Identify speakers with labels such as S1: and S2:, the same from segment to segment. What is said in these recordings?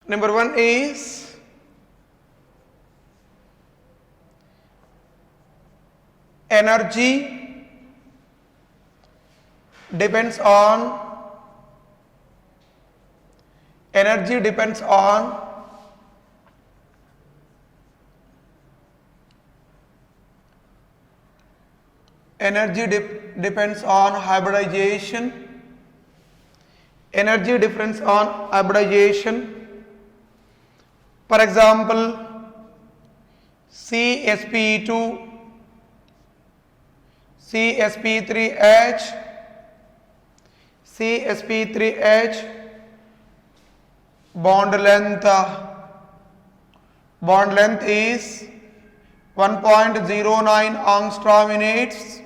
S1: Number one is energy depends on depends on hybridization. Energy depends on hybridization. For example, CsP2, CsP3H, CsP3H, bond length is 1.09 angstrom units.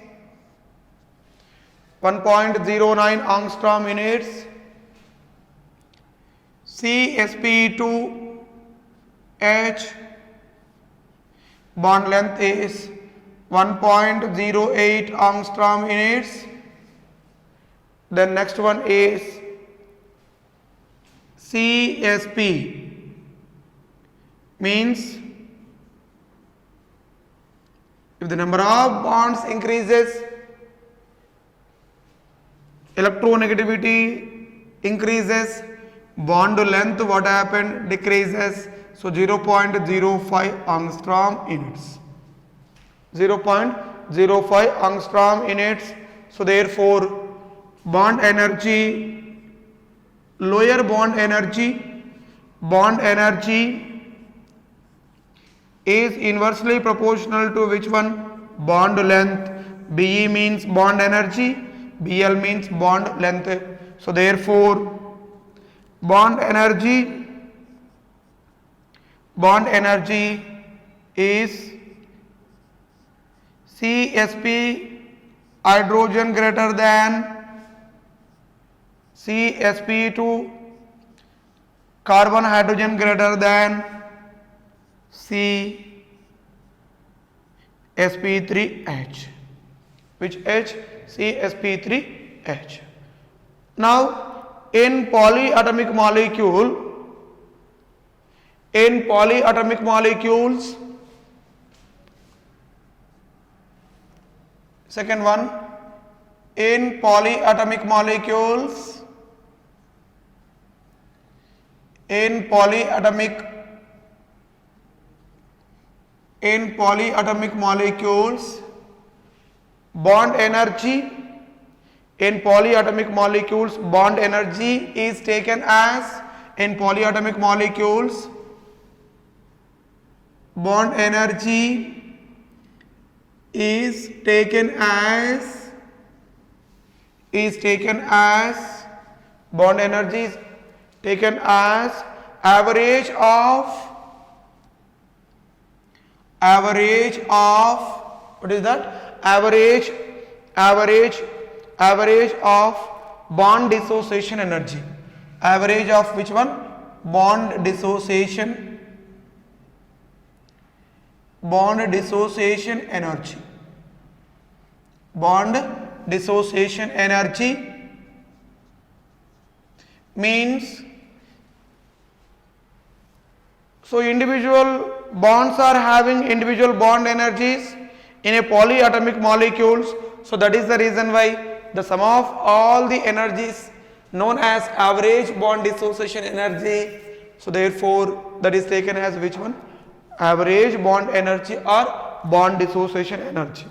S1: 1.09 angstrom units. CsP2H bond length is 1.08 angstrom units. Then next one is CsP, means if the number of bonds increases, electronegativity increases, bond length what happened decreases. So 0.05 angstrom units. 0.05 angstrom units. So therefore bond energy, lower bond energy is inversely proportional to which one? Bond length. Be means bond energy, Bl means bond length. So therefore bond energy is CsP hydrogen greater than CsP2 carbon hydrogen greater than CsP3H. Which H? CsP3H. Now in polyatomic molecules, second one, in polyatomic molecules, bond energy is taken as bond energy is taken as average of what is that? Average of bond dissociation energy. Average of which one? Bond dissociation energy. Bond dissociation energy means, so individual bonds are having individual bond energies in a polyatomic molecules. So that is the reason why the sum of all the energies known as average bond dissociation energy. So therefore that is taken as which one? Average bond energy or bond dissociation energy.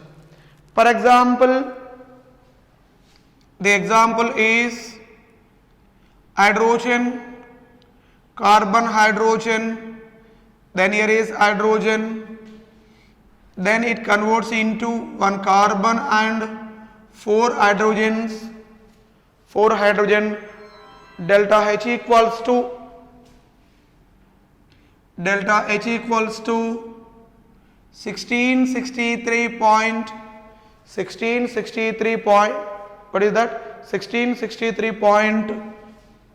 S1: For example, the example is hydrogen, carbon hydrogen, then here is hydrogen, then it converts into one carbon and four hydrogens, delta H equals to 1663 point, what is that? 1663 point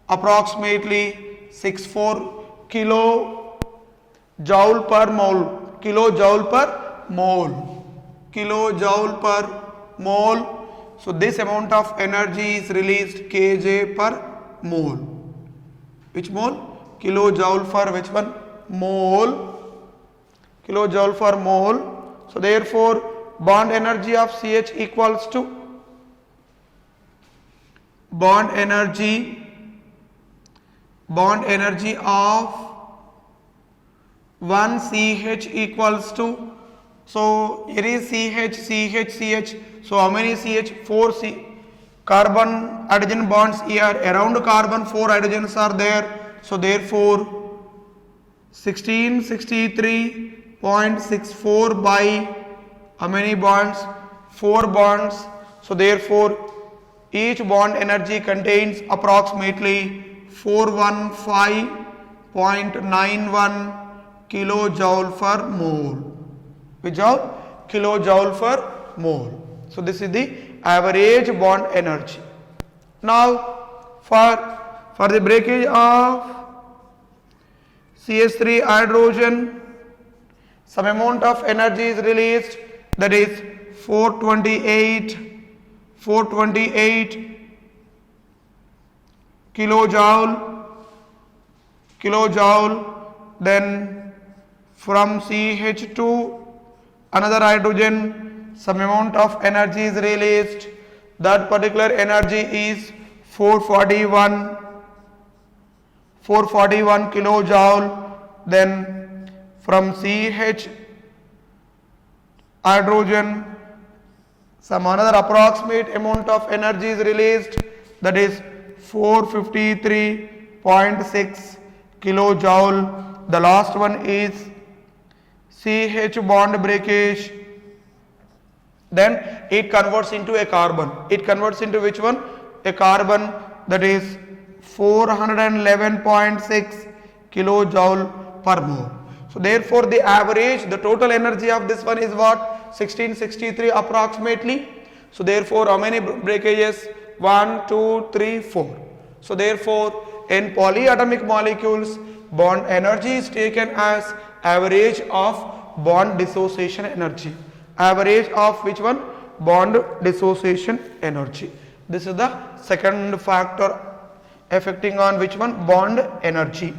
S1: approximately 64 kilojoule per mole. So this amount of energy is released kJ per mole. Which mole? kilojoule for which one? Mole. Kilojoule for mole. So therefore bond energy of CH equals to bond energy of 1 CH equals to, so here is CH, so how many CH? 4 carbon hydrogen bonds here, around carbon 4 hydrogens are there, so therefore 1663.64 by how many bonds? 4 bonds, so therefore each bond energy contains approximately 415.91 kilojoule per mole. Which joule? Kilojoule per mole. So this is the average bond energy. Now for the breakage of CH3 hydrogen, some amount of energy is released, that is 428 kilojoule. Then from CH to another hydrogen, some amount of energy is released, that particular energy is 441 kilojoule. Then from CH hydrogen, some another approximate amount of energy is released, that is 453.6 kilojoule. The last one is CH bond breakage. Then it converts into a carbon. It converts into which one? A carbon, that is 411.6 kilojoule per mole. So therefore the average, the total energy of this one is what? 1663 approximately. So therefore how many breakages? 1, 2, 3, 4. So therefore in polyatomic molecules, bond energy is taken as average of bond dissociation energy. Average of which one? Bond dissociation energy. This is the second factor affecting on which one? Bond energy.